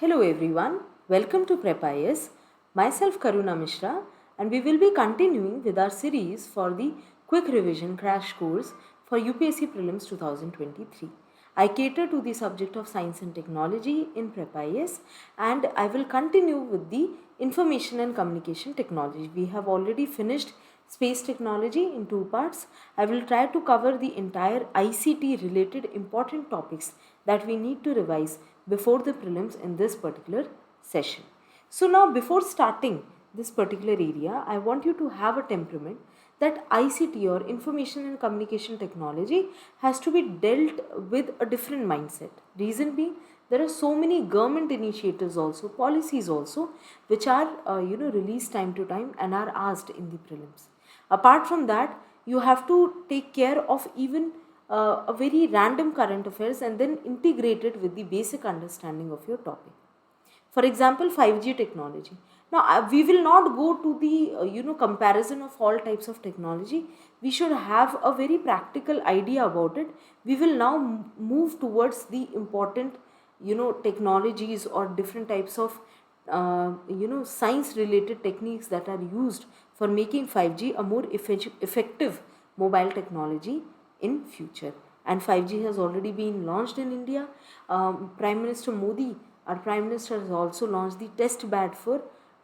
Hello everyone, welcome to PrepIS. Myself Karuna Mishra, and we will be continuing with our series for the Quick Revision Crash Course for UPSC Prelims 2023. I cater to the subject of Science and Technology in PrepIS, and I will continue with the Information and Communication Technology. We have already finished Space Technology in two parts. I will try to cover the entire ICT related important topics that we need to revise before the prelims in this particular session. So now before starting this particular area, I want you to have a temperament that ICT or Information and Communication Technology has to be dealt with a different mindset. Reason being, there are so many government initiatives also, policies also, which are released time to time and are asked in the prelims. Apart from that, you have to take care of even a very random current affairs and then integrate it with the basic understanding of your topic. For example, 5G technology. Now, we will not go to the comparison of all types of technology. We should have a very practical idea about it. We will now move towards the important technologies or different types of science related techniques that are used for making 5G a more effective mobile technology in future. And 5G has already been launched in India. Prime Minister Modi, our Prime Minister, has also launched the test bed for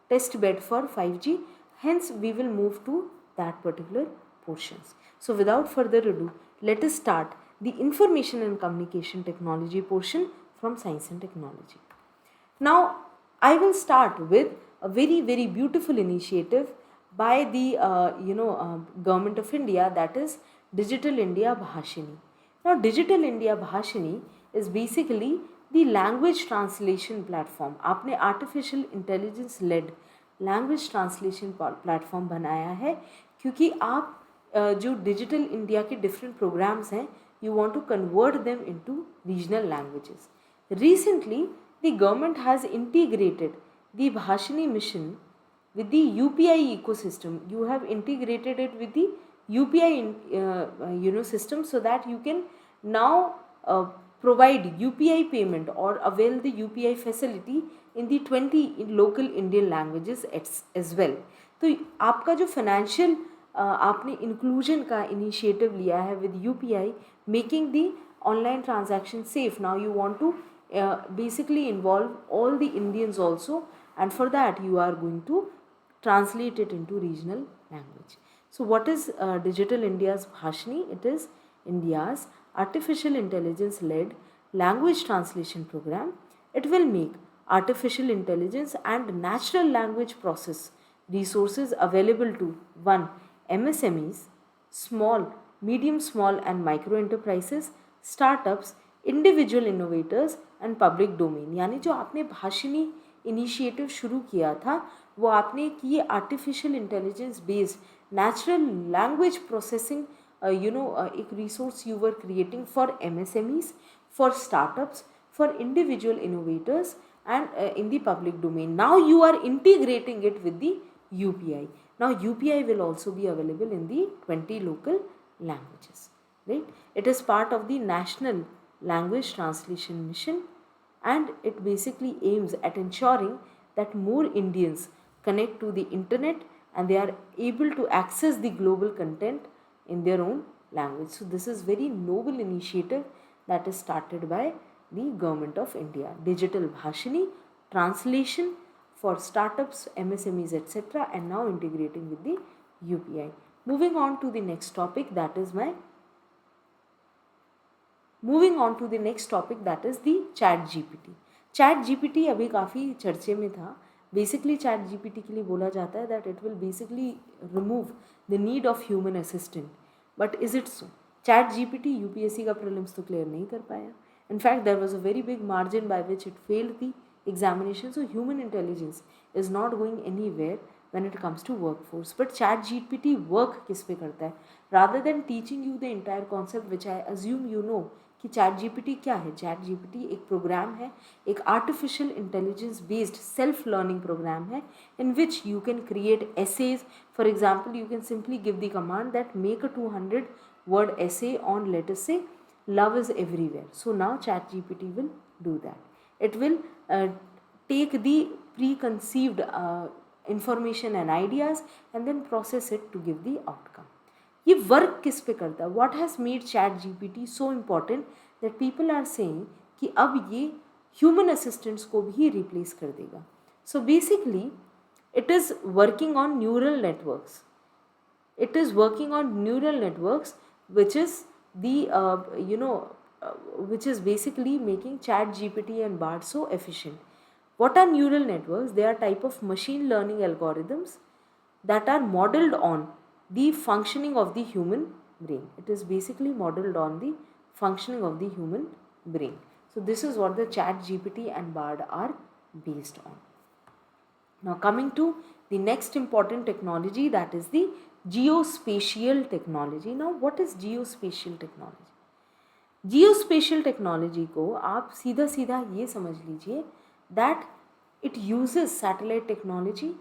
5G. Hence, we will move to that particular portions. So, without further ado, let us start the Information and Communication Technology portion from Science and Technology. Now, I will start with a very, very beautiful initiative by the Government of India, that is Digital India Bhashini. Now, Digital India Bhashini is basically the language translation platform. आपने artificial intelligence led language translation platform बनाया है क्योंकि आप जो digital India के different programs हैं, you want to convert them into regional languages. Recently, the government has integrated the Bhashini mission with the UPI ecosystem. You have integrated it with the UPI system so that you can now provide UPI payment or avail the UPI facility in the 20 local Indian languages as well. तो आपका जो financial आपने inclusion का initiative लिया है with UPI, making the online transaction safe. Now you want to basically involve all the Indians also, and for that you are going to translate it into regional language. So what is Digital India's Bhashini? It is India's artificial intelligence led language translation program. It will make artificial intelligence and natural language process resources available to 1. MSMEs, small, medium, small and micro enterprises, startups, individual innovators and public domain. यानी जो आपने Bhashini initiative शुरू किया था वो आपने किए artificial intelligence based natural language processing एक resource you were creating for MSMEs, for startups, for individual innovators and in the public domain. Now you are integrating it with the UPI. Now UPI will also be available in the 20 local languages. Right? It is part of the National Language Translation Mission, and it basically aims at ensuring that more Indians connect to the internet and they are able to access the global content in their own language. So this is very noble initiative that is started by the Government of India. Digital Bhashini, translation for startups, MSMEs, etc., and now integrating with the UPI. Moving on to the next topic, that is the Chat GPT. Chat GPT अभी काफ़ी चर्चे में था. Basically Chat GPT के लिए बोला जाता है that it will basically remove the need of human assistant. But is it so? Chat GPT UPSC का prelims तो clear नहीं कर पाया. In fact, there was a very big margin by which it failed the examination. So human intelligence is not going anywhere when it comes to workforce. But Chat GPT work किस पे करता है? Rather than teaching you the entire concept, which I assume you know, कि Chat GPT क्या है? Chat GPT एक programme है, एक artificial intelligence based self learning program है, in which you can create essays. For example, you can simply give the command that make a 200 word essay on, let us say, love is everywhere. So now Chat GPT will do that. It will take the preconceived information and ideas and then process it to give the outcome. ये work किस पे करता है? What has made ChatGPT so important that people are saying कि अब ये human assistants को भी रिप्लेस कर देगा. So basically it is working on neural networks. It is working on neural networks, which is the which is basically making ChatGPT and Bard so efficient. What are neural networks? They are type of machine learning algorithms that are modeled on the functioning of the human brain. It is basically modeled on the functioning of the human brain. So this is what the ChatGPT and Bard are based on. Now coming to the next important technology, that is the geospatial technology. Now what is geospatial technology? Geospatial technology को आप सीधा सीधा ये समझ लीजिए that it uses satellite technology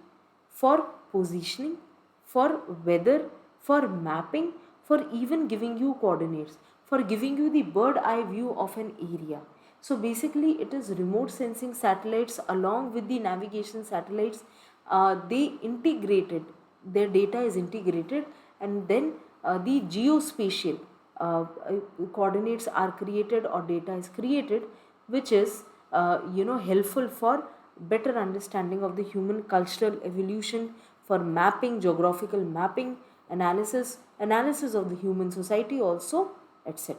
for positioning, for weather, for mapping, for even giving you coordinates, for giving you the bird eye view of an area. So basically it is remote sensing satellites along with the navigation satellites. They integrated, their data is integrated, and then the geospatial coordinates are created or data is created, which is helpful for better understanding of the human cultural evolution, for mapping, geographical mapping, analysis of the human society also, etc.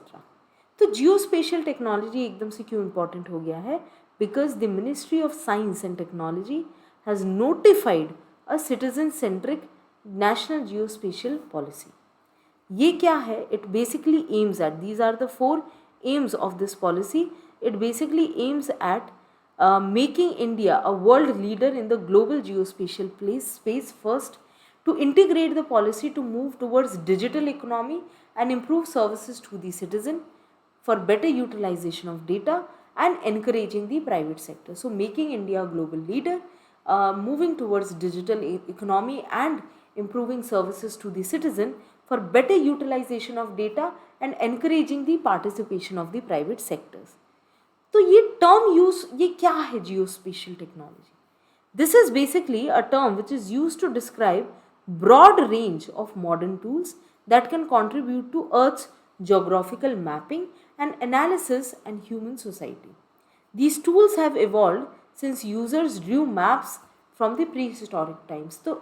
तो geospatial technology एकदम से क्यों important हो गया है? Because the ministry of science and technology has notified a citizen centric national geospatial policy. ये क्या है? It basically aims at, these are the 4 aims of this policy. It basically aims at making India a world leader in the global geospatial space first, to integrate the policy to move towards digital economy and improve services to the citizen, for better utilization of data and encouraging the private sector. So making India a global leader, moving towards digital economy and improving services to the citizen, for better utilization of data and encouraging the participation of the private sectors. तो ये term use, ये क्या है geospatial technology? This is basically a term which is use to describe broad range of modern tools that can contribute to Earth's geographical mapping and analysis and human society. These tools have evolved since users drew maps from the prehistoric times. तो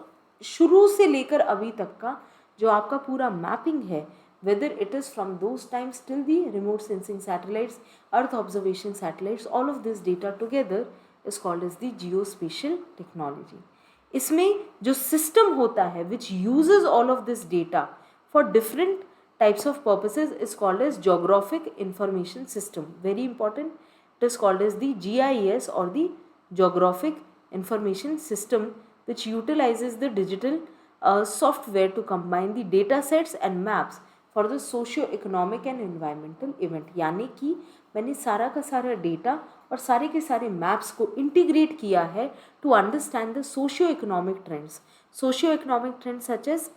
शुरू से लेकर अभी तक का जो आपका पूरा मैपिंग है, whether it is from those times till the remote sensing satellites, earth observation satellites, all of this data together is called as the geospatial technology. इसमें जो सिस्टम होता है which uses all of this data for different types of purposes is called as geographic information system. Very important. It is called as the GIS or the geographic information system, which utilizes the digital software to combine the data sets and maps for the socio-economic and environmental event. यानी कि मैंने सारा का सारा data और सारे के सारे मैप्स को इंटीग्रेट किया है to understand the socioeconomic trends. Socioeconomic trends such as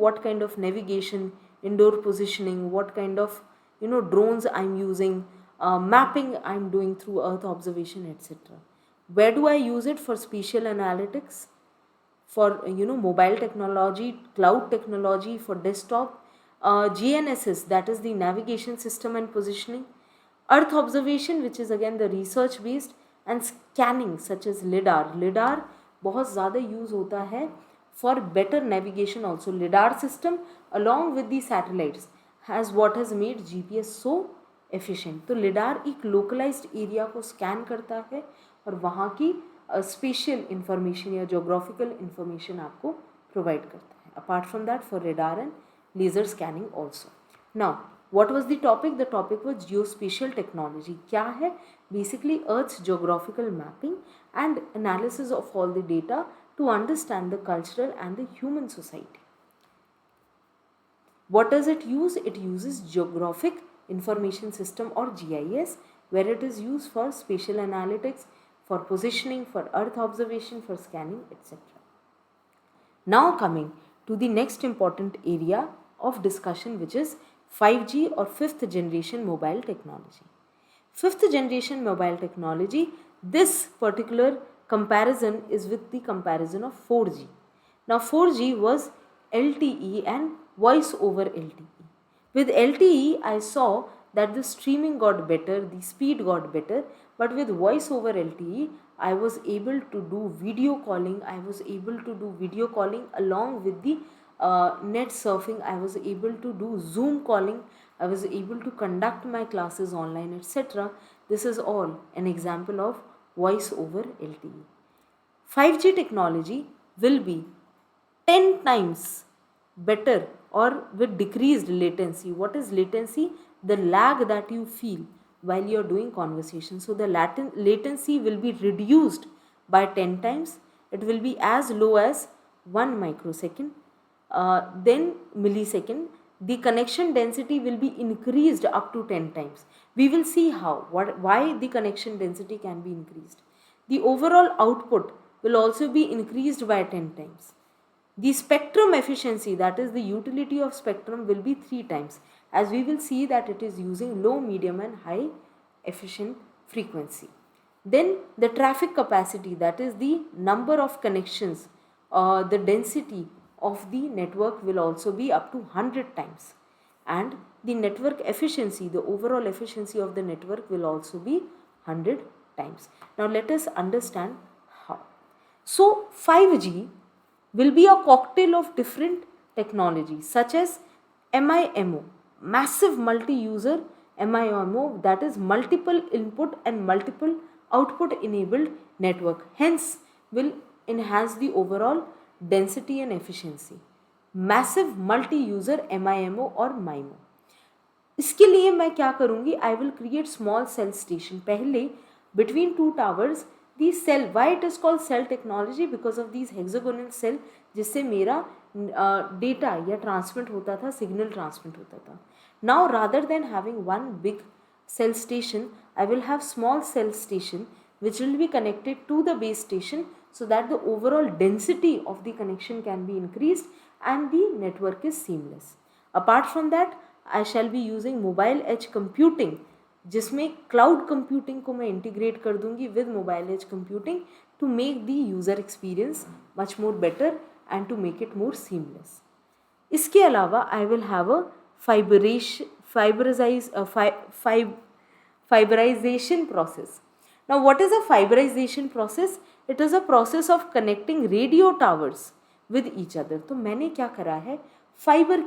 what kind of navigation, indoor positioning, what kind of drones I'm using, mapping I'm doing through earth observation, etc. Where do I use it? For spatial analytics, for mobile technology, cloud technology, for desktop, GNSS, that is the navigation system and positioning, earth observation, which is again the research based, and scanning such as lidar बहुत ज़्यादा use होता है for better navigation also. lidar system along with the satellites has what has made GPS so efficient. तो lidar एक localized area को scan करता है और वहाँ की spatial information या geographical information आपको provide करता है. Apart from that, for radar and laser scanning also. Now, what was the topic? The topic was geospatial technology. क्या है? Basically Earth's geographical mapping and analysis of all the data to understand the cultural and the human society. What does it use? It uses geographic information system or GIS, where it is used for spatial analytics, for positioning, for earth observation, for scanning, etc. Now coming to the next important area of discussion, which is 5G or 5th generation mobile technology. 5th generation mobile technology This particular comparison is with the comparison of 4G. Now 4G was LTE and voice over LTE. With LTE, I saw that the streaming got better, the speed got better, but with voice over LTE, I was able to do video calling. I was able to do video calling along with the net surfing. I was able to do Zoom calling. I was able to conduct my classes online, etc. This is all an example of voice over LTE. 5G technology will be 10 times better or with decreased latency. What is latency? The lag that you feel while you're doing conversation. So the latency will be reduced by 10 times. It will be as low as 1 microsecond, then millisecond. The connection density will be increased up to 10 times. We will see why the connection density can be increased. The overall output will also be increased by 10 times. The spectrum efficiency, that is the utility of spectrum, will be 3 times, as we will see that it is using low, medium and high efficient frequency. Then the traffic capacity, that is the number of connections, the density of the network will also be up to 100 times. And the network efficiency, the overall efficiency of the network will also be 100 times. Now let us understand how. So 5G will be a cocktail of different technologies such as MIMO, massive multi-user MIMO, that is multiple input and multiple output enabled network, hence will enhance the overall density and efficiency. Massive multi-user MIMO और MIMO. इसके लिए मैं क्या करूँगी? I will create small cell station. पहले between two towers, the cell, why it is called cell technology? Because of these hexagonal cell जिससे मेरा data या ट्रांसमिट होता था, सिग्नल ट्रांसमिट होता था. Now rather than having one big cell station, I will have small cell station which will be connected to the base station so that the overall density of the connection can be increased and the network is seamless. Apart from that, I shall be using mobile edge computing, जिसमें cloud computing को मैं integrate कर दूंगी with mobile edge computing to make the user experience much more better and to make it more seamless. इसके अलावा I will have a fiberization process. Now what is a fiberization process? It is a process of connecting radio towers with each other. तो मैंने क्या करा है, fibre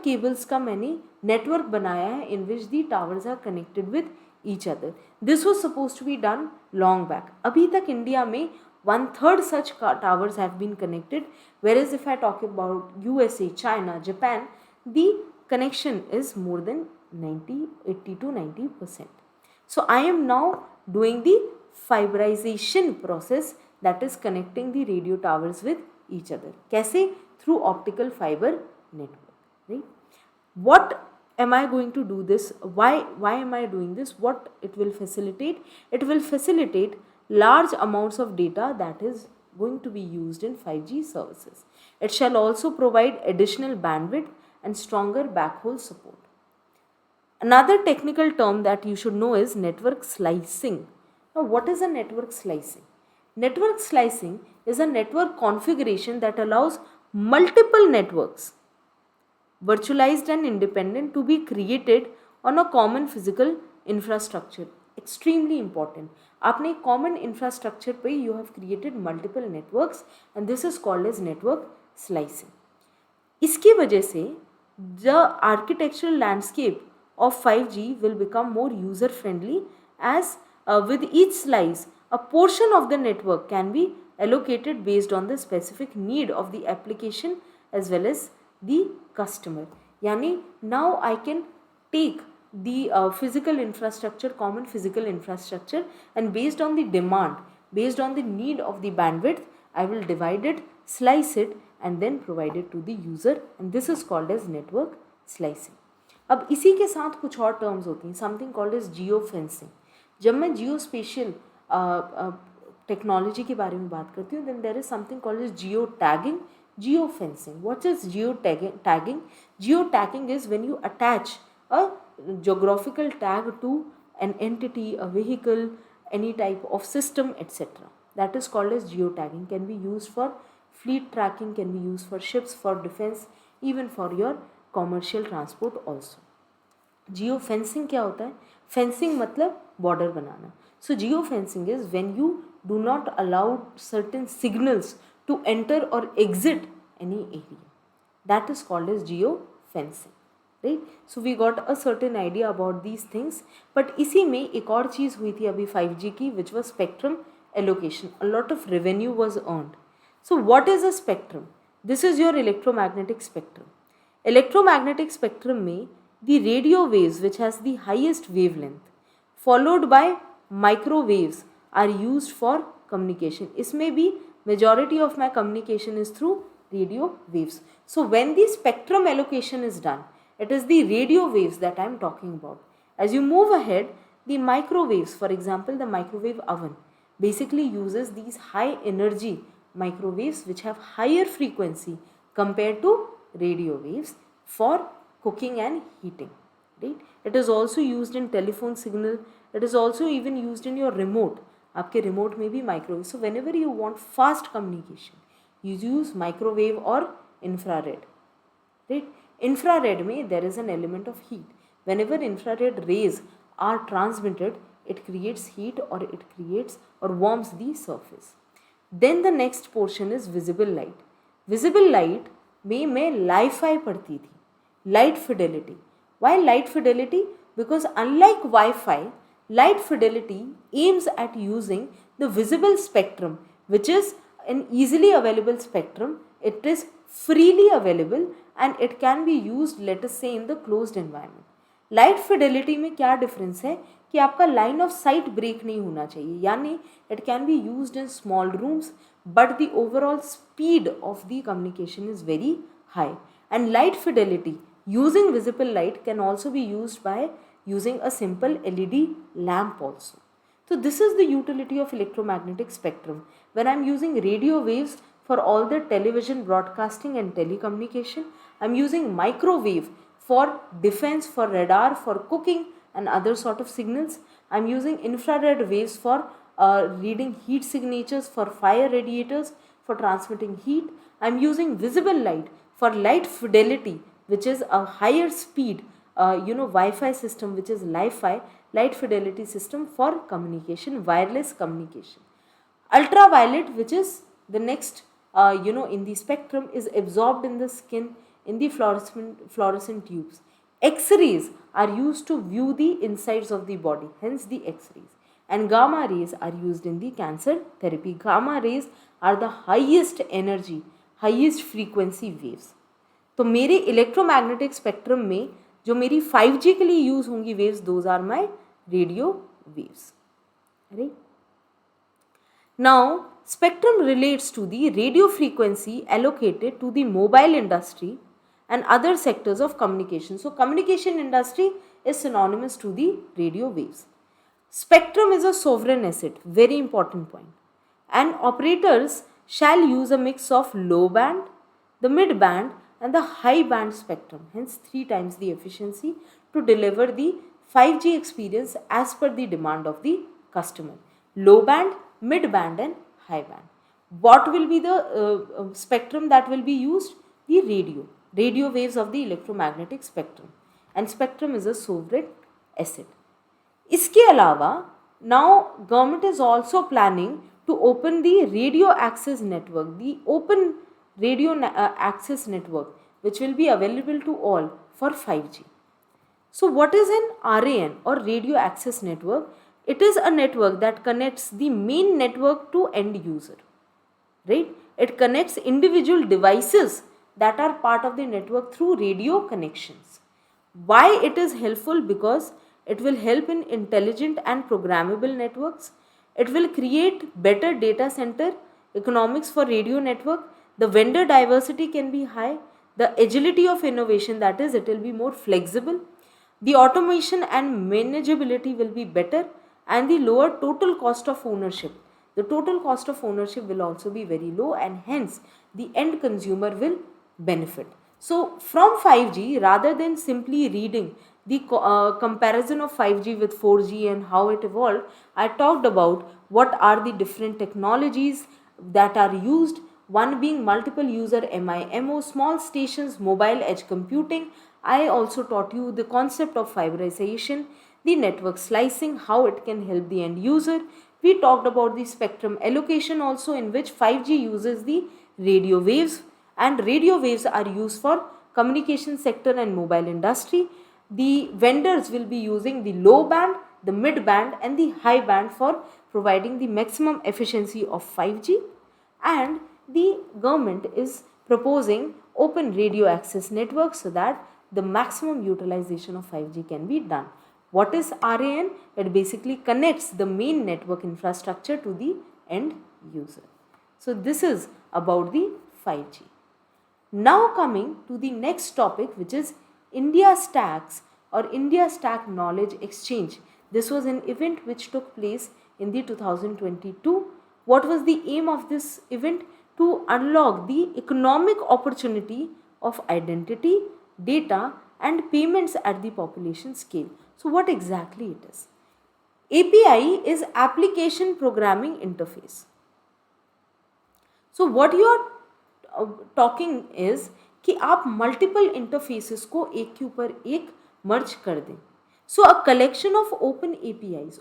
cables का मैंने network बनाया है in which the towers are connected with each other. This was supposed to be done long back. अभी तक इंडिया में 1/3 such towers have been connected, whereas if I talk about USA, China, Japan, the connection is more than 80 to 90%. So I am now doing the fiberization process, that is connecting the radio towers with each other. कैसे? Through optical fiber network. Right? What am I going to do this? Why am I doing this? What it will facilitate? It will facilitate large amounts of data that is going to be used in 5G services. It shall also provide additional bandwidth and stronger backhaul support. Another technical term that you should know is network slicing. Now what is a network slicing? Network slicing is a network configuration that allows multiple networks, virtualized and independent, to be created on a common physical infrastructure. Extremely important. आपने common infrastructure पे you have created multiple networks and this is called as network slicing. इसकी वजह से the architectural landscape of 5G will become more user friendly, as with each slice a portion of the network can be allocated based on the specific need of the application as well as the customer. Yani now I can take the physical infrastructure, common physical infrastructure, and based on the demand, based on the need of the bandwidth, I will divide it, slice it and then provide it to the user, and this is called as network slicing. अब इसी के साथ कुछ और terms होती हैं, something called as geo fencing. जब मैं जियो स्पेशियल टेक्नोलॉजी के बारे में बात करती हूँ, then there is something called as geotagging, geofencing. What is geotagging? Geotagging is when you attach a geographical tag to an entity, a vehicle, any type of system, etc. That is called as geotagging. Can be used for fleet tracking, can be used for ships, for defense, even for your commercial transport also. Geo fencing क्या होता है? Fencing मतलब border बनाना. So geo fencing is when you do not allow certain signals to enter और exit any area. That is called as Jio fencing. Right. So we got a certain idea about these things. But इसी में एक और चीज़ हुई थी अभी 5G की, which was spectrum allocation. A lot of revenue was earned. So what is a spectrum? This is your electromagnetic spectrum. Electromagnetic spectrum में the radio waves, which has the highest wavelength, followed by microwaves, are used for communication. इसमें भी majority of my communication is through radio waves. So when the spectrum allocation is done, it is the radio waves that I am talking about. As you move ahead, the microwaves, for example, the microwave oven basically uses these high energy microwaves which have higher frequency compared to radio waves for cooking and heating. Right. It is also used in telephone signal. It is also even used in your remote. आपके remote में भी microwave. So whenever you want fast communication, you use microwave or infrared. Right. Infrared में there is an element of heat. Whenever infrared rays are transmitted, it creates heat or it creates or warms the surface. Then the next portion is visible light. Visible light में मैं Li-Fi पढ़ती थी. Light fidelity. Why light fidelity? Because unlike Wi-Fi, light fidelity aims at using the visible spectrum, which is an easily available spectrum. It is freely available and it can be used, let us say, in the closed environment. Light fidelity में क्या difference है कि आपका line of sight break नहीं होना चाहिए, यानी it can be used in small rooms, but the overall speed of the communication is very high. And light fidelity using visible light can also be used by using a simple LED lamp also. So this is the utility of electromagnetic spectrum. When I am using radio waves for all the television broadcasting and telecommunication, I am using microwave for defense, for radar, for cooking and other sort of signals. I am using infrared waves for reading heat signatures, for fire radiators, for transmitting heat. I am using visible light for light fidelity, which is a higher speed, Wi-Fi system, which is Li-Fi, light fidelity system for communication, wireless communication. Ultraviolet, which is the next, in the spectrum, is absorbed in the skin in the fluorescent tubes. X-rays are used to view the insides of the body, hence the X-rays. And gamma rays are used in the cancer therapy. Gamma rays are the highest energy, highest frequency waves. तो मेरे electromagnetic spectrum में जो मेरी 5G के लिए use होंगी waves, those are my radio waves. Right. Now spectrum relates to the radio frequency allocated to the mobile industry and other sectors of communication. So communication industry is synonymous to the radio waves. Spectrum is a sovereign asset, very important point. And operators shall use a mix of low band, the mid band and the high band spectrum, hence 3 times the efficiency to deliver the 5G experience as per the demand of the customer. Low band, mid band and high band. What will be the spectrum that will be used? The radio waves of the electromagnetic spectrum, and spectrum is a sovereign asset. इसके अलावा now government is also planning to open the radio access network, the open radio access network, which will be available to all for 5G. So what is an RAN or radio access network? It is a network that connects the main network to end user, right? It connects individual devices that are part of the network through radio connections. Why it is helpful? Because it will help in intelligent and programmable networks. It will create better data center economics for radio network. The vendor diversity can be high. The agility of innovation, that is, it will be more flexible. The automation and manageability will be better, and the lower total cost of ownership. The total cost of ownership will also be very low, and hence the end consumer will benefit. So from 5G, rather than simply reading the comparison of 5G with 4G and how it evolved, I talked about what are the different technologies that are used, one being multiple user MIMO, small stations, mobile edge computing. I also taught you the concept of fiberization, the network slicing, how it can help the end user. We talked about the spectrum allocation also, in which 5G uses the radio waves, and radio waves are used for communication sector and mobile industry. The vendors will be using the low band, the mid band and the high band for providing the maximum efficiency of 5G, and the government is proposing open radio access network so that the maximum utilization of 5G can be done. What is RAN? It basically connects the main network infrastructure to the end user. So this is about the 5G. Now coming to the next topic, which is India Stacks or India Stack Knowledge Exchange. This was an event which took place in the 2022. What was the aim of this event? To unlock the economic opportunity of identity, data and payments at the population scale. So what exactly it is? API is Application Programming Interface. So what you are talking is कि आप multiple interfaces को एक के ऊपर एक मर्ज कर दें. So a collection of open APIs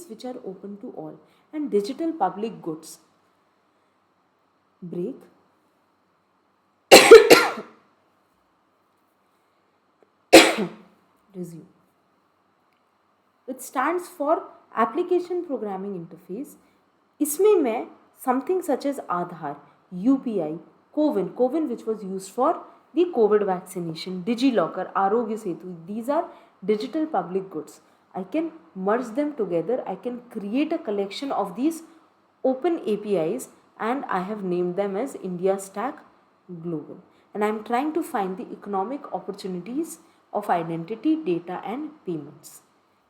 which are open to all, and digital public goods. Break. Resume. It stands for Application Programming Interface. इसमें मैं something such as Aadhaar, UPI, CoWIN which was used for the COVID vaccination, DigiLocker, Arogya Setu, these are digital public goods. I can merge them together. I can create a collection of these open APIs and I have named them as India Stack Global. And I am trying to find the economic opportunities of identity, data and payments.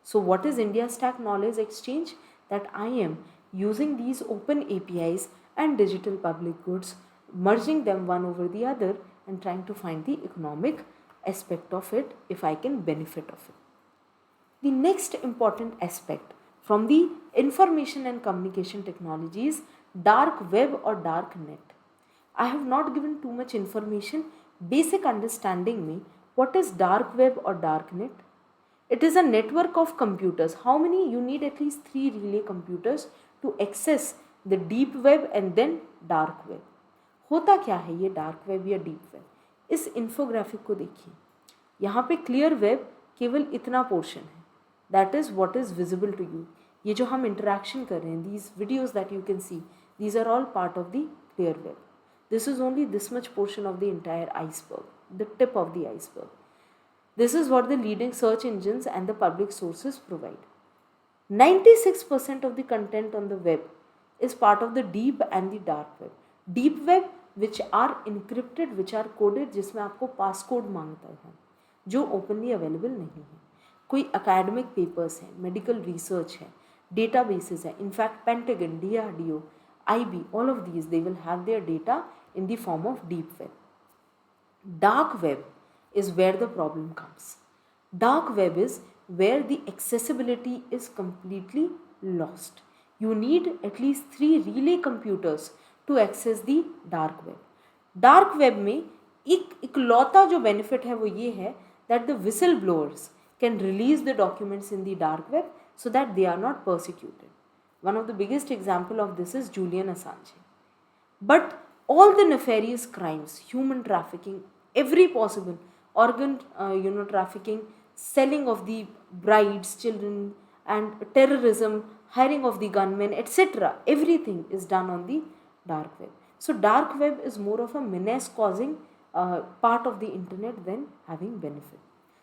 So what is India Stack Knowledge Exchange? That I am using these open APIs and digital public goods, merging them one over the other and trying to find the economic aspect of it if I can benefit of it. The next important aspect from the information and communication technologies, dark web or dark net. I have not given too much information. Basic understanding में what is dark web or dark net? It is a network of computers. How many? You need at least 3 relay computers to access the deep web and then dark web. होता क्या है ये dark web या deep web? इस infographic को देखिए. यहाँ पे क्लियर वेब केवल इतना पोर्शन है, that is what is visible to you. ये जो हम इंटरेक्शन कर रहे हैं, these videos that you can see, these are all part of the clear web. This is only this much portion of the entire iceberg, the tip of the iceberg. This is what the leading search engines and the public sources provide. 96% of the content on the web is part of the deep and the dark web. Deep web which are encrypted, which are coded, जिसमें आपको passcode मांगता है, जो openly available नहीं है. कोई academic papers है, medical research है, databases है. In fact, Pentagon, DRDO, IB, all of these, they will have their data in the form of deep web. Dark web is where the problem comes. Dark web is where the accessibility is completely lost. You need at least 3 relay computers to access the dark web. Dark web में इकलौता जो benefit है वो ये है that the whistleblowers can release the documents in the dark web so that they are not persecuted. One of the biggest example of this is Julian Assange. But all the nefarious crimes, human trafficking, every possible organ trafficking, selling of the brides, children, and terrorism, hiring of the gunmen, etc., everything is done on the dark web. So dark web is more of a menace causing part of the internet than having benefit.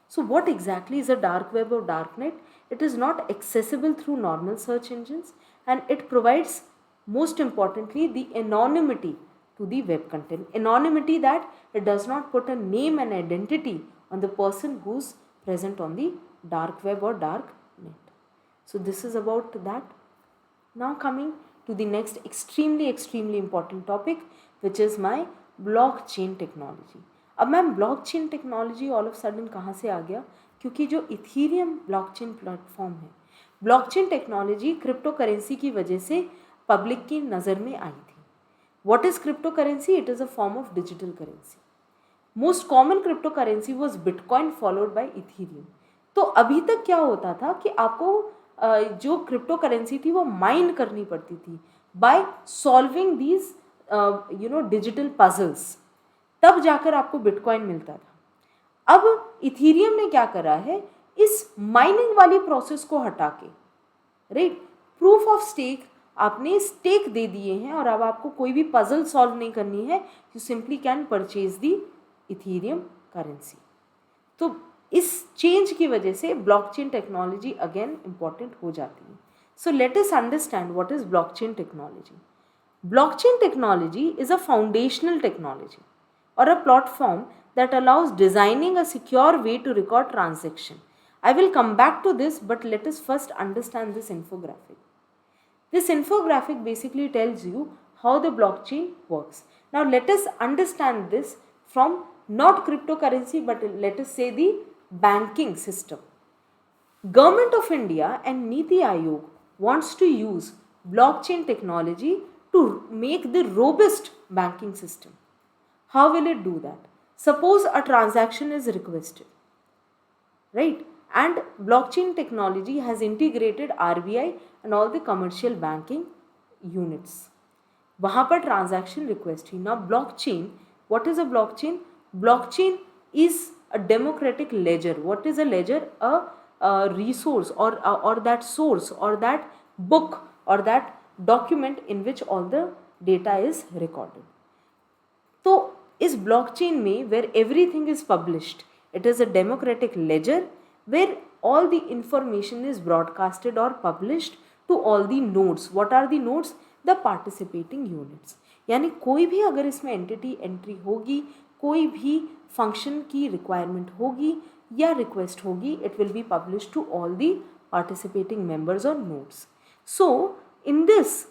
So what exactly is a dark web or dark net? It is not accessible through normal search engines, and it provides, most importantly, the anonymity to the web content. Anonymity that it does not put a name and identity on the person who's present on the dark web or dark net. So this is about that. Now coming to the next extremely important topic, which is my blockchain technology. अब ma'am blockchain technology all of sudden कहाँ से आ गया? क्योंकि जो Ethereum blockchain platform है, blockchain technology crypto currency की वजह से पब्लिक की नज़र में आई थी. What is cryptocurrency? It is a form of digital currency. Most common cryptocurrency was Bitcoin followed by Ethereum. तो अभी तक क्या होता था कि आपको जो क्रिप्टो करेंसी थी वो माइन करनी पड़ती थी by solving these digital puzzles, तब जाकर आपको बिटकॉइन मिलता था. अब इथीरियम ने क्या करा है, इस माइनिंग वाली प्रोसेस को हटा के, राइट, प्रूफ ऑफ स्टेक, आपने स्टेक दे दिए हैं और अब आपको कोई भी पजल सॉल्व नहीं करनी है. You simply can purchase the Ethereum currency. तो इस चेंज की वजह से ब्लॉकचेन टेक्नोलॉजी अगेन इंपॉर्टेंट हो जाती है. So let us understand what is blockchain technology. Blockchain technology is a foundational technology or a platform that allows designing a secure way to record transaction. I will come back to this, but let us first understand this infographic. This infographic basically tells you how the blockchain works. Now let us understand this from not cryptocurrency, but let us say the banking system. Government of India and Niti Aayog wants to use blockchain technology to make the robust banking system. How will it do that? Suppose a transaction is requested, right? And blockchain technology has integrated RBI and all the commercial banking units. वहाँ पर transaction request he. Now blockchain, what is a blockchain? Blockchain is a democratic ledger. What is a ledger? A resource or that source or that book or that document in which all the data is recorded. तो इस blockchain में where everything is published, it is a democratic ledger where all the information is broadcasted or published to all the nodes. What are the nodes? The participating units. यानी कोई भी अगर इसमें entity entry होगी, कोई भी function की requirement होगी या request होगी, it will be published to all the participating members or nodes. So in this,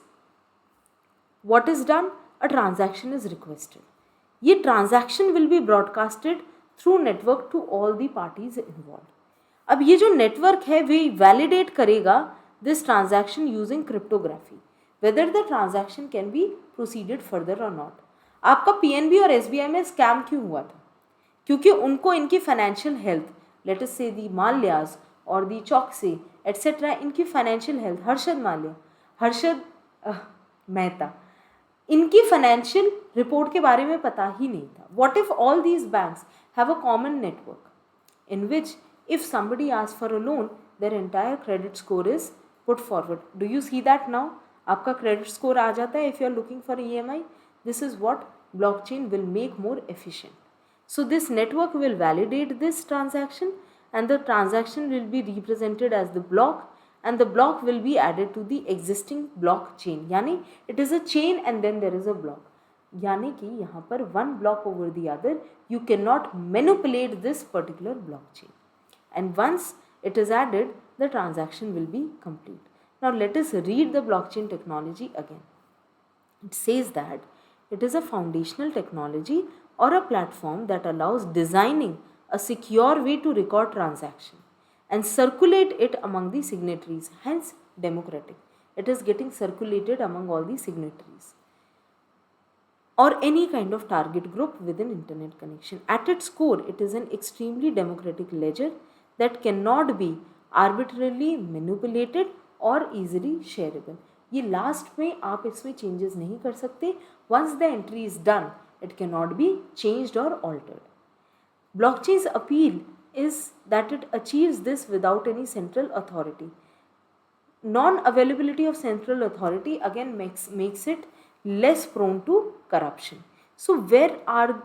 what is done? A transaction is requested. ये transaction will be broadcasted through network to all the parties involved. अब ये जो network है वे validate करेगा this transaction using cryptography, whether the transaction can be proceeded further or not. आपका PNB और SBI में scam क्यों हुआ था? क्योंकि उनको इनकी financial health, let us say the Malyas और the Choksey etc., इनकी financial health, हर्षद मेहता, इनकी फाइनेंशियल रिपोर्ट के बारे में पता ही नहीं था. What if all these banks have a common network in which if somebody asks for a loan their entire credit score is put forward. Do you see that now? आपका credit score आ जाता है if you are looking for EMI. This is what blockchain will make more efficient. So this network will validate this transaction and the transaction will be represented as the block and the block will be added to the existing blockchain. यानी it is a chain and then there is a block. यानी कि यहाँ पर one block over the other, you cannot manipulate this particular blockchain. And once it is added, the transaction will be complete. Now let us read the blockchain technology again. It says that it is a foundational technology or a platform that allows designing a secure way to record transaction and circulate it among the signatories, hence democratic. It is getting circulated among all the signatories or any kind of target group within internet connection. At its core, it is an extremely democratic ledger that cannot be arbitrarily manipulated or easily shareable. ये last में आप इसमें changes नहीं कर सकते. Once the entry is done, it cannot be changed or altered. Blockchain's appeal is that it achieves this without any central authority. Non-availability of central authority again makes it less prone to corruption. So where are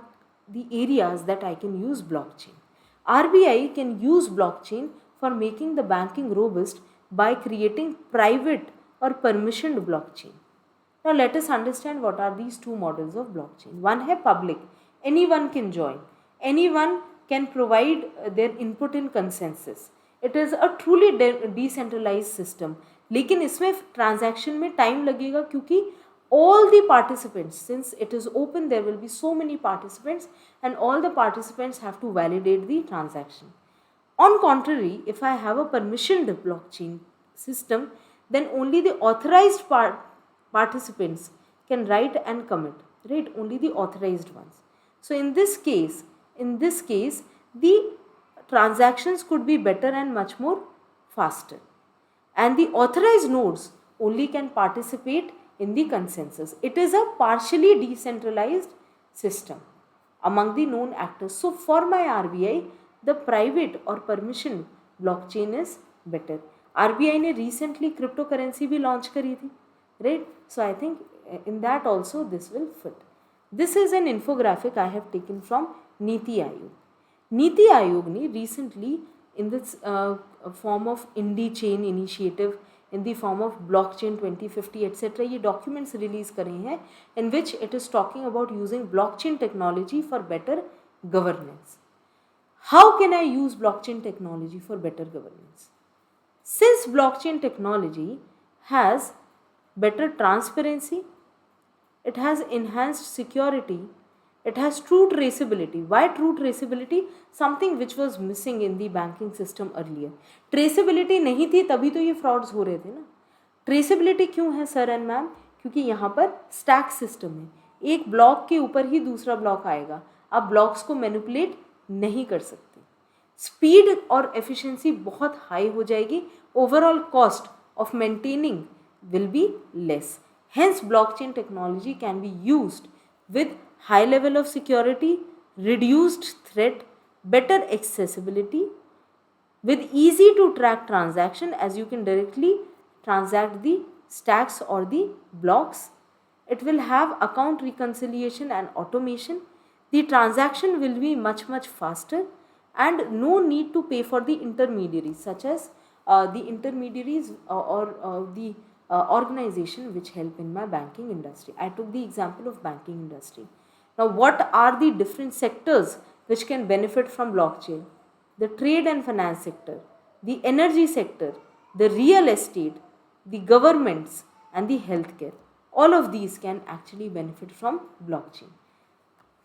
the areas that I can use blockchain? RBI can use blockchain for making the banking robust by creating private or permissioned blockchain. Now let us understand what are these two models of blockchain. One है public, anyone can join. Anyone can provide their input in consensus. It is a truly decentralized system. लेकिन इसमें transaction में time लगेगा क्योंकि all the participants, since it is open, there will be so many participants and all the participants have to validate the transaction. On contrary, if I have a permissioned blockchain system, then only the authorized participants can write and commit, right? Only the authorized ones. So in this case, the transactions could be better and much more faster. And the authorized nodes only can participate in the consensus. It is a partially decentralized system among the known actors. So for my RBI, the private or permission blockchain is better. RBI ने recently cryptocurrency भी launch करी थी, right? So I think in that also this will fit. This is an infographic I have taken from Niti Aayog. Niti Aayog ने recently in this form of Indie Chain Initiative, in the form of Blockchain 2050 etc. ये documents release करे हैं in which it is talking about using blockchain technology for better governance. How can I use blockchain technology for better governance? Since blockchain technology has better transparency, it has enhanced security, it has true traceability. Why true traceability? Something which was missing in the banking system earlier. Traceability नहीं थी तभी तो ये frauds हो रहे थे ना. Traceability क्यों है सर एंड मैम? क्योंकि यहाँ पर स्टैक सिस्टम है, एक ब्लॉक के ऊपर ही दूसरा ब्लॉक आएगा, आप ब्लॉक्स को मैनिपुलेट नहीं कर सकते. स्पीड और एफिशिएंसी बहुत हाई हो जाएगी, overall cost of maintaining will be less. Hence blockchain technology can be used with high level of security, reduced threat, better accessibility, with easy to track transaction as you can directly transact the stacks or the blocks. It will have account reconciliation and automation. The transaction will be much faster and no need to pay for the intermediaries such as the intermediaries or the organization which help in my banking industry. I took the example of banking industry. Now what are the different sectors which can benefit from blockchain? The trade and finance sector, the energy sector, the real estate, the governments and the healthcare. All of these can actually benefit from blockchain.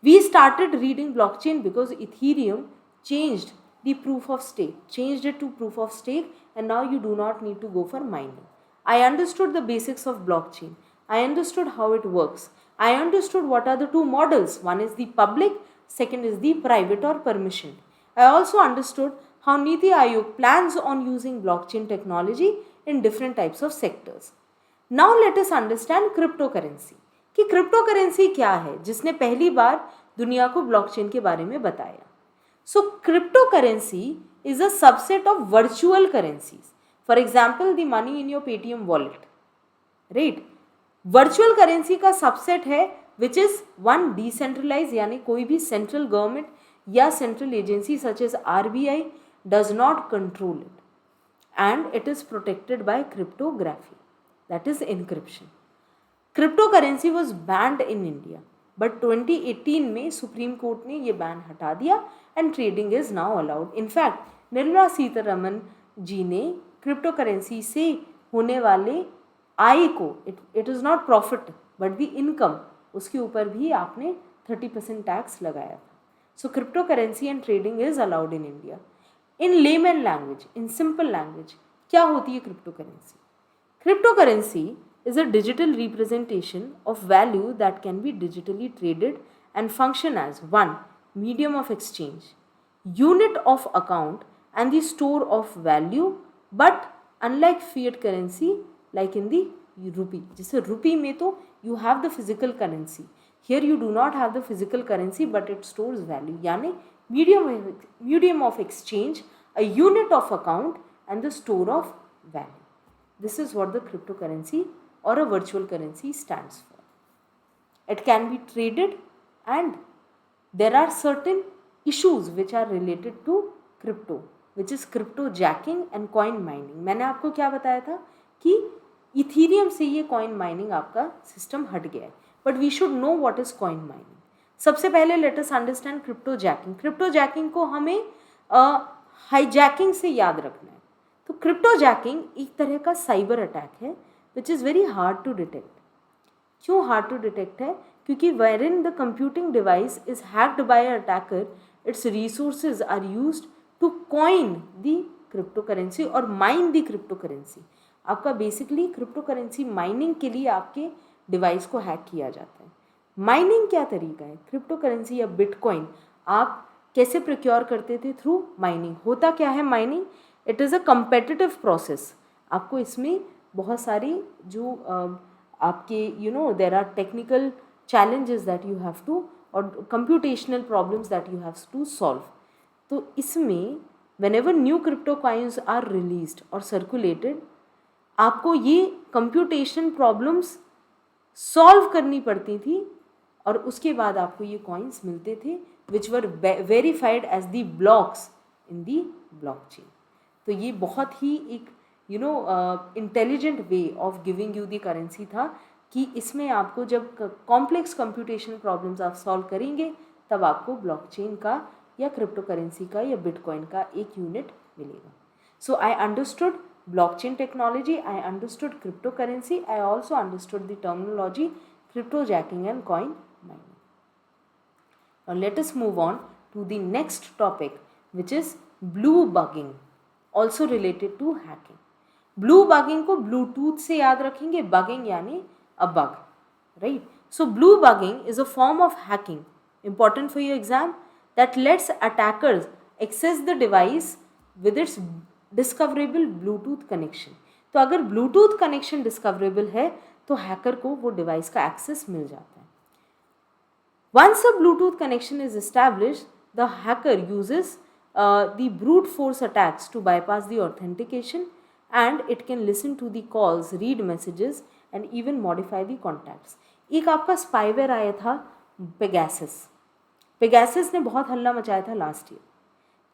We started reading blockchain because Ethereum changed the proof of stake, changed it to proof of stake, and now you do not need to go for mining. I understood the basics of blockchain. I understood how it works. I understood what are the two models. One is the public, second is the private or permissioned. I also understood how Niti Aayog plans on using blockchain technology in different types of sectors. Now let us understand cryptocurrency. कि cryptocurrency क्या है जिसने पहली बार दुनिया को blockchain के बारे में बताया. So cryptocurrency is a subset of virtual currencies. For example, the money in your Paytm wallet, right? Virtual currency का subset है which is one decentralized, यानी कोई भी central government या central agency such as RBI does not control it, and it is protected by cryptography, that is encryption. Cryptocurrency was banned in India, but 2018 में supreme court ने ये ban हटा दिया and trading is now allowed. In fact, Nirmala Sitharaman जी ने crypto currency से होने वाले आय को, it is not profit but the income, उसके ऊपर भी आपने 30% टैक्स लगाया था. So crypto currency and trading is allowed in India. In layman language, in simple language, क्या होती है crypto currency? Crypto currency is a digital representation of value that can be digitally traded and function as one, medium of exchange, unit of account and the store of value, but unlike fiat currency like in the rupee. जैसे rupee में तो you have the physical currency, here you do not have the physical currency but it stores value, यानी medium of exchange, a unit of account and the store of value. This is what the cryptocurrency or a virtual currency stands for. It can be traded and there are certain issues which are related to crypto, which is crypto jacking and coin mining. मैंने आपको क्या बताया था कि Ethereum से ये coin mining आपका system हट गया है, but we should know what is coin mining. सबसे पहले let us understand cryptojacking. Cryptojacking को हमें हाईजैकिंग से याद रखना है. तो क्रिप्टो जैकिंग एक तरह का साइबर अटैक है which is very hard to detect. क्यों hard to detect है? क्योंकि wherein the computing device is hacked by an attacker, its resources are used to coin the cryptocurrency और mine the cryptocurrency. आपका basically cryptocurrency mining के लिए आपके device को hack किया जाता है। माइनिंग क्या तरीका है? क्रिप्टो करेंसी या बिटकॉइन आप कैसे प्रोक्योर करते थे? Through mining. होता क्या है mining? It is a competitive process. आपको इसमें बहुत सारी जो आपके there are technical challenges that you have to or computational problems that you have to solve. तो इसमें whenever new crypto coins are released or circulated, आपको ये computational problems solve करनी पड़ती थी और उसके बाद आपको ये coins मिलते थे which were verified as the blocks in the blockchain. तो ये बहुत ही एक intelligent way of giving you the currency था कि इसमें आपको जब कॉम्प्लेक्स कंप्यूटेशन प्रॉब्लम्स आप सॉल्व करेंगे तब आपको ब्लॉकचेन का या क्रिप्टो करेंसी का या बिटकॉइन का एक यूनिट मिलेगा. So I understood blockchain technology, I understood cryptocurrency, I also understood the terminology cryptojacking and coin mining. Now let us move on to the next topic, which is blue bugging, also related to hacking. Blue bugging को Bluetooth से याद रखेंगे, bugging यानी a bug, right? So blue bugging is a form of hacking, important for your exam, that lets attackers access the device with its discoverable Bluetooth connection. तो अगर Bluetooth connection discoverable है तो hacker को वो device का access मिल जाता है. Once a Bluetooth connection is established, the hacker uses the brute force attacks to bypass the authentication and it can listen to the calls, read messages and even modify the contacts. एक आपका spyware आया था Pegasus. Pegasus ने बहुत हल्ला मचाया था last year.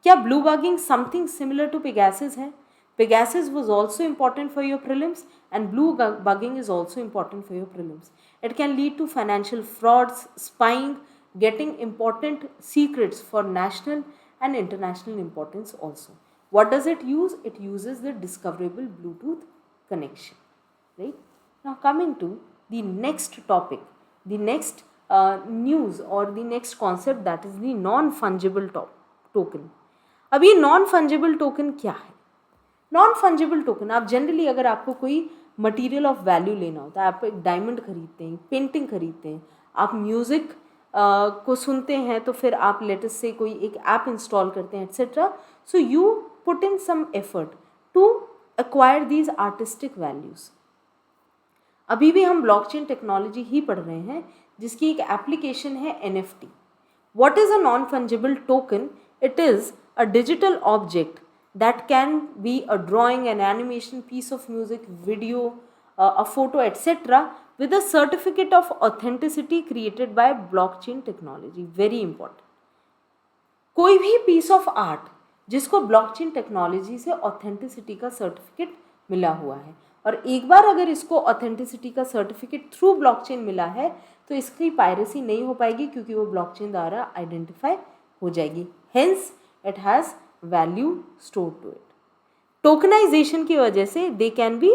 क्या blue bugging something similar to Pegasus है? Pegasus was also important for your prelims and blue bugging is also important for your prelims. It can lead to financial frauds, spying, getting important secrets for national and international importance also. What does it use? It uses the discoverable Bluetooth connection, right? Now coming to the next topic, the next news or the next concept, that is the non-fungible token. अब ये non fungible token क्या है? Non fungible token, आप generally अगर आपको कोई material of value लेना होता है, आप एक डायमंड खरीदते हैं, पेंटिंग खरीदते हैं, आप म्यूज़िक को सुनते हैं, तो फिर आप लेटेस्ट से कोई एक ऐप इंस्टॉल करते हैं etcetera. So you put in some effort to acquire these artistic values. अभी भी हम ब्लॉकचेन टेक्नोलॉजी ही पढ़ रहे हैं जिसकी एक एप्लीकेशन है NFT. What is a non fungible token? It is a digital object that can be a drawing, an animation, piece of music, video, a photo, etc. with a certificate of authenticity created by blockchain technology. Very important. कोई भी piece of art जिसको blockchain technology से authenticity का certificate मिला हुआ है, और एक बार अगर इसको authenticity का certificate through blockchain मिला है तो इसकी piracy नहीं हो पाएगी क्योंकि वो blockchain द्वारा identify हो जाएगी. Hence, it has value stored to it. Tokenization की वजह से they can be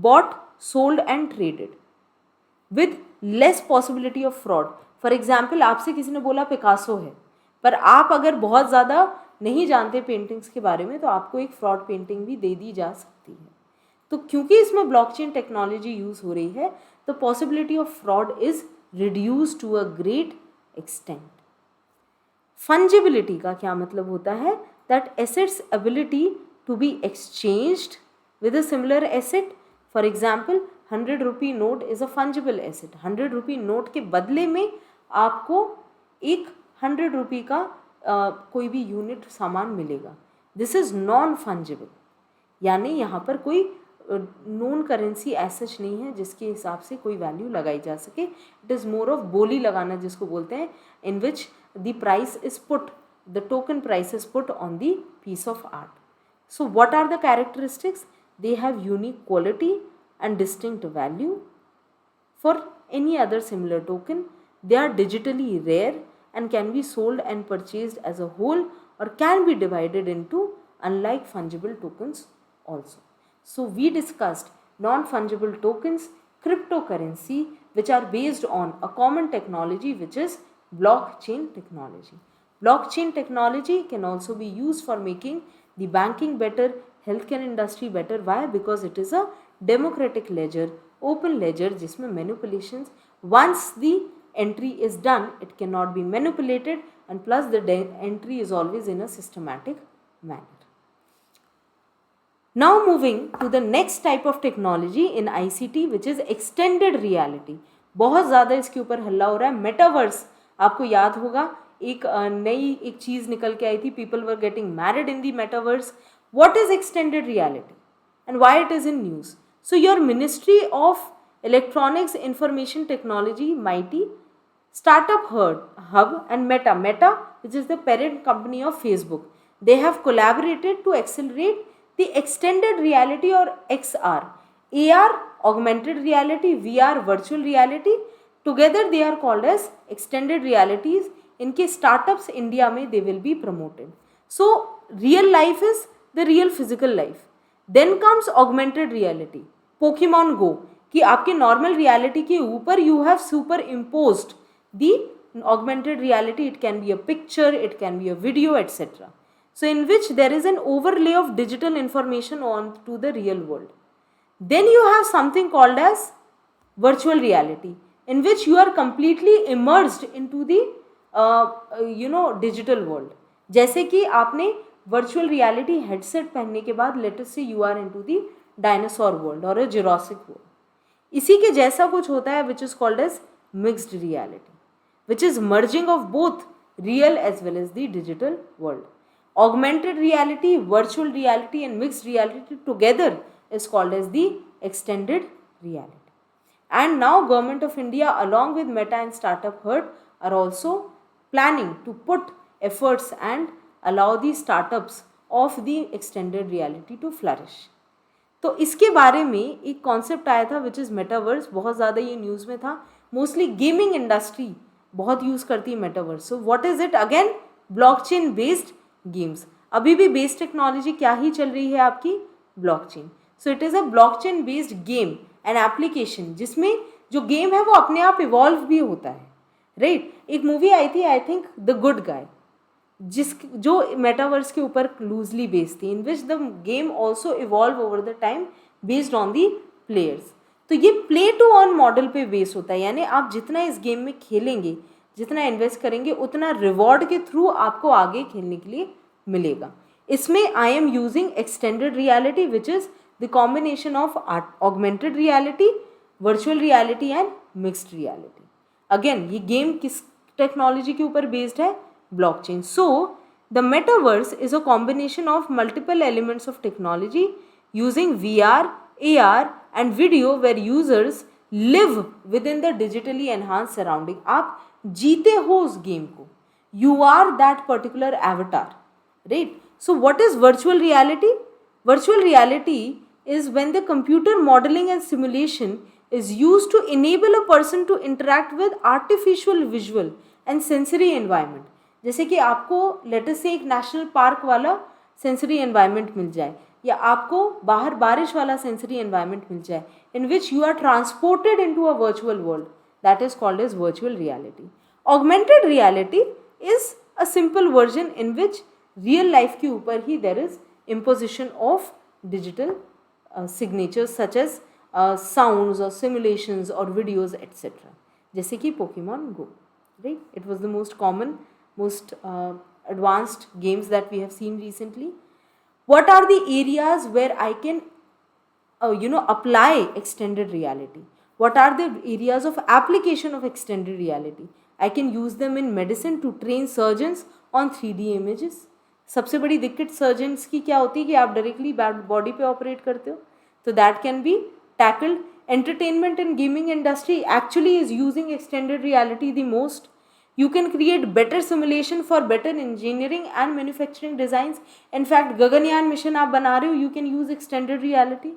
bought, sold and traded with less possibility of fraud. For example, आपसे किसी ने बोला पिकासो है, पर आप अगर बहुत ज़्यादा नहीं जानते पेंटिंग्स के बारे में तो आपको एक फ्रॉड पेंटिंग भी दे दी जा सकती है. तो क्योंकि इसमें ब्लॉकचेन टेक्नोलॉजी यूज़ हो रही है तो possibility of fraud is reduce to a great extent. Fungibility का क्या मतलब होता है? That assets ability to be exchanged with a similar asset. For example, 100 rupee note is a fungible asset. 100 rupee note के बदले में आपको एक 100 रुपी का कोई भी यूनिट सामान मिलेगा. दिस इज़ नॉन फंजिबल, यानी यहाँ पर कोई नोन करेंसी ऐसच नहीं है जिसके हिसाब से कोई वैल्यू लगाई जा सके. इट इज़ मोर ऑफ बोली लगाना जिसको बोलते हैं, इन विच the price is put, the token price is put on the piece of art. So what are the characteristics? They have unique quality and distinct value for any other similar token. They are digitally rare and can be sold and purchased as a whole or can be divided into, unlike fungible tokens also. So we discussed non-fungible tokens, cryptocurrency, which are based on a common technology which is blockchain technology. Blockchain technology can also be used for making the banking better, healthcare industry better. Why? Because it is a democratic ledger, open ledger, जिसमें manipulations, once the entry is done, it cannot be manipulated, and plus the entry is always in a systematic manner. Now moving to the next type of technology in ICT, which is extended reality. बहुत ज़्यादा इसके ऊपर हल्ला हो रहा है. Metaverse, आपको याद होगा एक नई एक चीज़ निकल के आई थी. People were getting married in the metaverse. What is extended reality and why it is in news? So your ministry of electronics information technology MeitY, Startup Hub and Meta, which is the parent company of Facebook, they have collaborated to accelerate the extended reality or XR, AR, augmented reality, VR, virtual reality. Together they are called as extended realities. इनके startups India में they will be promoted. So real life is the real physical life. Then comes augmented reality, Pokemon Go, कि आपके normal reality के ऊपर you have superimposed the augmented reality. It can be a picture, it can be a video, etc. So in which there is an overlay of digital information onto the real world. Then you have something called as virtual reality, in which you are completely immersed into the digital world. जैसे कि आपने virtual reality headset पहनने के बाद let us say you are into the dinosaur world or a Jurassic world. इसी के जैसा कुछ होता है which is called as mixed reality, which is merging of both real as well as the digital world. Augmented reality, virtual reality and mixed reality together is called as the extended reality. And now Government of India along with Meta and Startup Hub are also planning to put efforts and allow the startups of the extended reality to flourish. तो इसके बारे में एक concept आया था which is metaverse. बहुत ज़्यादा ये न्यूज़ में था. मोस्टली गेमिंग इंडस्ट्री बहुत यूज़ करती है metaverse. So what is it? Again blockchain based games. अभी भी बेस टेक्नोलॉजी क्या ही चल रही है आपकी? Blockchain. So it is a blockchain based game and application, जिसमें जो गेम है वो अपने आप इवॉल्व भी होता है. राइट. एक मूवी आई थी I think the good guy, जो मेटावर्स के ऊपर लूजली बेस्ड थी, in which the game also evolve over the time based on the players. तो ये प्ले टू अर्न मॉडल पे बेस होता है, यानी आप जितना इस गेम में खेलेंगे, जितना इन्वेस्ट करेंगे, उतना रिवॉर्ड के थ्रू आपको आगे खेलने के लिए मिलेगा. इसमें I am using extended reality which is the combination of augmented reality, virtual reality and mixed reality. Again ये गेम किस टेक्नोलॉजी के ऊपर बेस्ड है? Blockchain. So the metaverse is a combination of multiple elements of technology using VR, AR and video where users live within the digitally enhanced surrounding. आप जीते हो उस game को. You are that particular avatar. Right? So what is virtual reality? Virtual reality is when the computer modeling and simulation is used to enable a person to interact with artificial visual and sensory environment. जैसे कि आपको let us say एक national park वाला sensory environment मिल जाए, या आपको बाहर बारिश वाला सेंसरी एनवायरनमेंट मिल जाए, in which you are transported into a virtual world, that is called as virtual reality. Augmented reality is a simple version in which real life के ऊपर ही there is imposition of digital signatures such as sounds or simulations or videos etc. जैसे कि Pokemon Go, right? It was the most common, most advanced games that we have seen recently. What are the areas where I can apply extended reality? What are the areas of application of extended reality? I can use them in medicine to train surgeons on 3D images. सबसे बड़ी दिक्कत surgeons की क्या होती है कि आप directly body पे ऑपरेट करते हो, तो that can be tackled. Entertainment and gaming industry actually is using extended reality the most. You can create better simulation for better engineering and manufacturing designs. In fact, Gaganyaan mission आप बना रहे हो, you can use extended reality.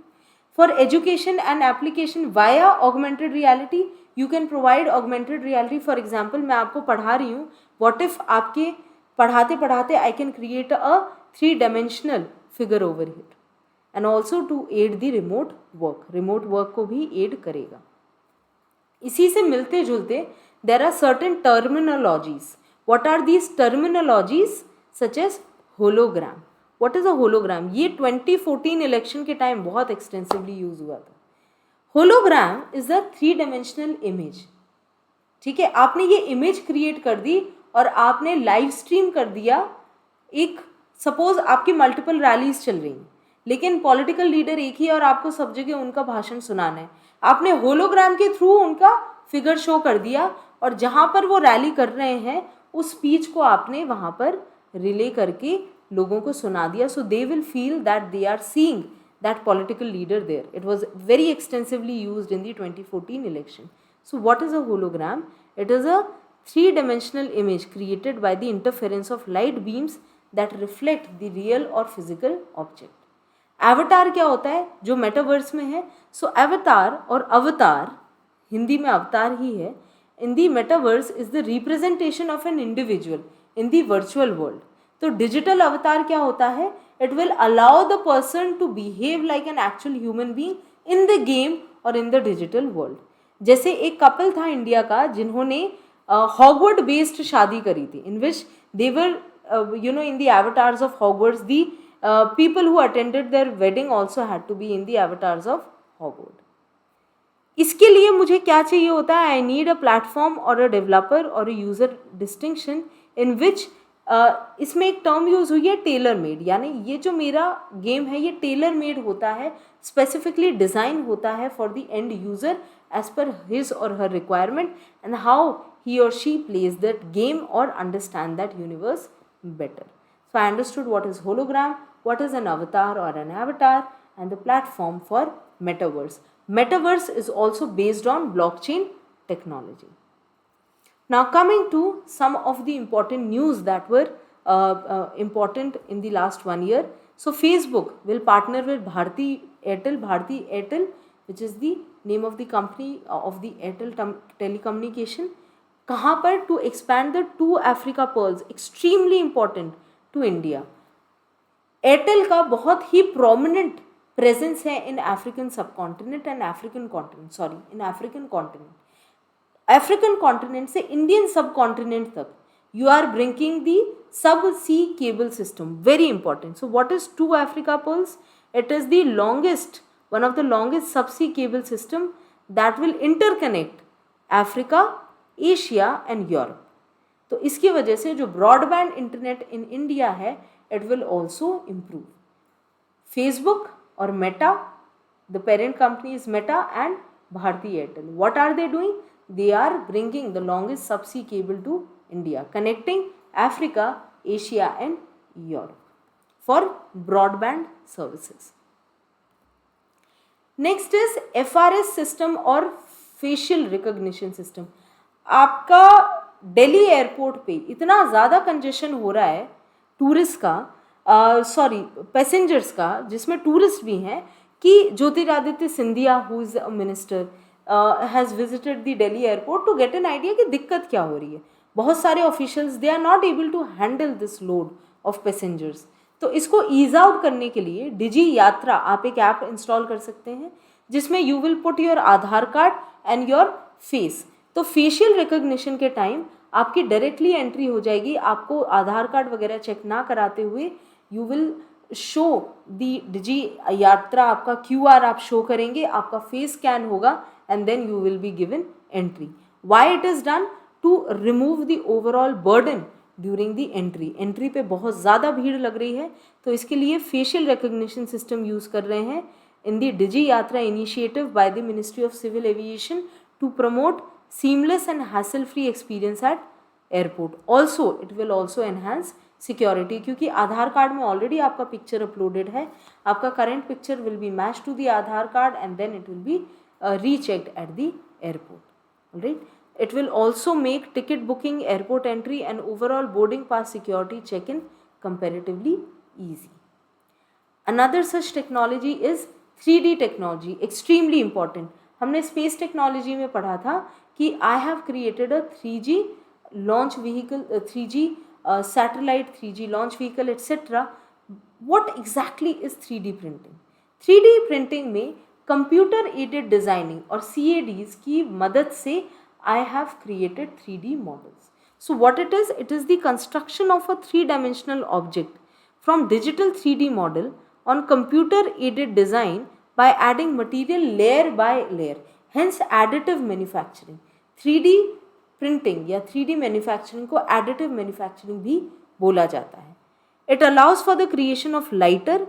For education and application via augmented reality, you can provide augmented reality. For example, मैं आपको पढ़ा रही हूँ, what if आपके पढ़ाते पढ़ाते I can create a 3-dimensional figure over here, and also to aid the remote work. Remote work को भी aid करेगा. इसी से मिलते जुलते there are certain terminologies What are these terminologies such as hologram? What is a hologram? ये 2014 election के time बहुत एक्सटेंसिवली यूज हुआ था. Hologram is a 3 dimensional image. ठीक है, आपने ये इमेज क्रिएट कर दी और आपने लाइव स्ट्रीम कर दिया. एक सपोज आपकी मल्टीपल रैलीज चल रही हैं, लेकिन पॉलिटिकल लीडर एक ही और आपको सब जगह उनका भाषण सुनाना है. आपने होलोग्राम के थ्रू उनका फिगर शो कर दिया और जहाँ पर वो रैली कर रहे हैं उस स्पीच को आपने वहाँ पर रिले करके लोगों को सुना दिया. So they will feel that they are seeing that political leader there. It was very extensively used in the 2014 election. So what is a hologram? It is a 3-dimensional image created by the interference of light beams that reflect the real or physical object. Avatar क्या होता है जो metaverse में है? So avatar और अवतार, हिंदी में अवतार ही है, in the metaverse is the representation of an individual in the virtual world. तो डिजिटल अवतार क्या होता है? It will allow the person to behave like an actual human being in the game or in the digital world. जैसे एक couple था India का जिन्होंने हॉगवर्ड बेस्ड शादी करी थी, in which they were in the avatars of Hogwarts. The people who attended their wedding also had to be in the avatars of Hogwarts. इसके लिए मुझे क्या चाहिए होता है? आई नीड अ प्लेटफॉर्म और अ डेवलपर और अ यूज़र डिस्टिंक्शन इन विच इसमें एक टर्म यूज़ हुई है टेलर मेड. यानी ये जो मेरा गेम है ये टेलर मेड होता है, स्पेसिफिकली डिज़ाइन होता है for the end user as per his or her requirement and how he or she plays that game और understand that universe better. So I understood what is hologram, what is an avatar or an avatar, and the platform for metaverse. Metaverse is also based on blockchain technology. Now coming to some of the important news that were important in the last 1 year. So Facebook will partner with Bharti Airtel, which is the name of the company of the Airtel telecommunication. कहाँ पर? To expand the 2 Africa pearls, extremely important to India. Airtel का बहुत ही prominent presence है in African subcontinent and African continent, in African continent. African continent से Indian subcontinent तक you are bringing the subsea cable system, very important. So what is 2 Africa pearls? It is the longest, one of the longest subsea cable system that will interconnect Africa, Asia and Europe. तो इसकी वजह से जो broadband internet in India है it will also improve. Facebook और Meta, the parent company is Meta and Bharti Airtel. What are they doing? They are bringing the longest subsea cable to India, connecting Africa, Asia and Europe for broadband services. Next is FRS system और facial recognition system. आपका Delhi airport पे इतना ज़्यादा congestion हो रहा है tourist का, passengers का, जिसमें टूरिस्ट भी हैं, कि Jyotiraditya Scindia who is a minister has visited the Delhi airport to get an idea कि दिक्कत क्या हो रही है. बहुत सारे officials they are not able to handle this load of passengers. तो इसको ईज आउट करने के लिए डिजी यात्रा आप एक ऐप इंस्टॉल कर सकते हैं जिसमें you will put your Aadhaar card and your face. तो फेशियल रिकॉग्निशन के टाइम आपकी डायरेक्टली एंट्री हो जाएगी, आपको आधार कार्ड वगैरह चेक ना कराते हुए you will show the Digi Yatra, आपका QR आप शो करेंगे, आपका फेस स्कैन होगा and then you will be given entry. Why it is done? To remove the overall burden during the entry. Entry पे बहुत ज़्यादा भीड़ लग रही है तो इसके लिए फेशियल रिकॉग्निशन सिस्टम यूज़ कर रहे हैं इन the Digi Yatra initiative by the ministry of civil aviation to promote seamless and hassle-free experience at airport. Also, it will also enhance security क्योंकि आधार कार्ड में ऑलरेडी आपका पिक्चर अपलोडेड है, आपका current picture will be match to the Aadhaar card and then it will be rechecked at the airport. Alright. It will also make ticket booking, airport entry and overall boarding pass security check-in comparatively easy. Another such technology is 3D technology, extremely important. हमने space technology में पढ़ा था कि I have created a 3G launch vehicle, 3G satellite, 3G launch vehicle etcetera. What exactly is 3D printing? 3D printing में computer aided designing और CADs की मदद से I have created 3D models. So what it is the construction of a three-dimensional object from digital 3D model on computer aided design by adding material layer by layer, hence additive manufacturing. 3D printing या 3D manufacturing को additive manufacturing भी बोला जाता है. It allows for the creation of lighter,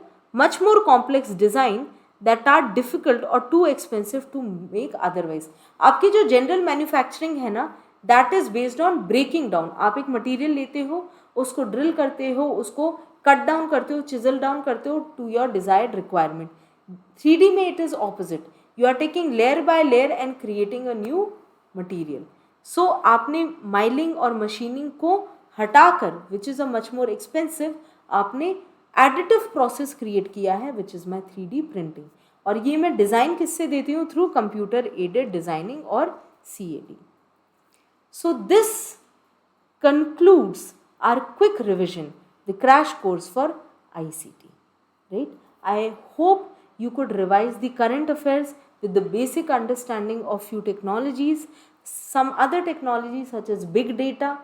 much more complex design that are difficult or too expensive to make otherwise. आपकी जो general manufacturing है ना, that is based on breaking down. आप एक मटेरियल लेते हो, उसको ड्रिल करते हो, उसको कट डाउन करते हो, चिजल डाउन करते हो to your desired requirement. 3D में it is opposite. You are taking layer by layer and creating a new material. So आपने माइलिंग और मशीनिंग को हटाकर, which is a much more expensive, आपने एडिटिव प्रोसेस क्रिएट किया है, which is my 3D printing. और ये मैं डिज़ाइन किससे देती हूँ? थ्रू कंप्यूटर एडेड डिज़ाइनिंग और CAD. So this concludes our quick revision, the crash course for ICT, right? I hope you could revise the current affairs with the basic understanding of few technologies, some other technologies such as big data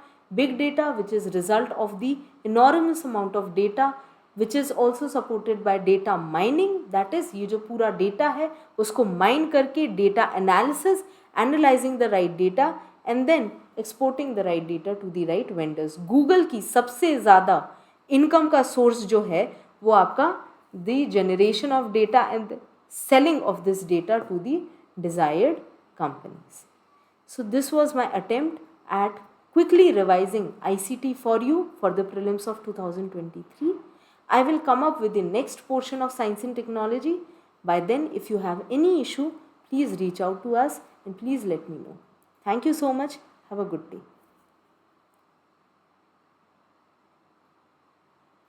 which is result of the enormous amount of data, which is also supported by data mining. That is, ये जो पूरा data है उसको mine करके data analysis, analyzing the right data and then exporting the right data to the right vendors. Google की सबसे ज़्यादा income का सोर्स जो है वो आपका the generation of data and the selling of this data to the desired companies. So this was my attempt at quickly revising ICT for you for the prelims of 2023. I will come up with the next portion of science and technology. By then, if you have any issue, please reach out to us and please let me know. Thank you so much. Have a good day.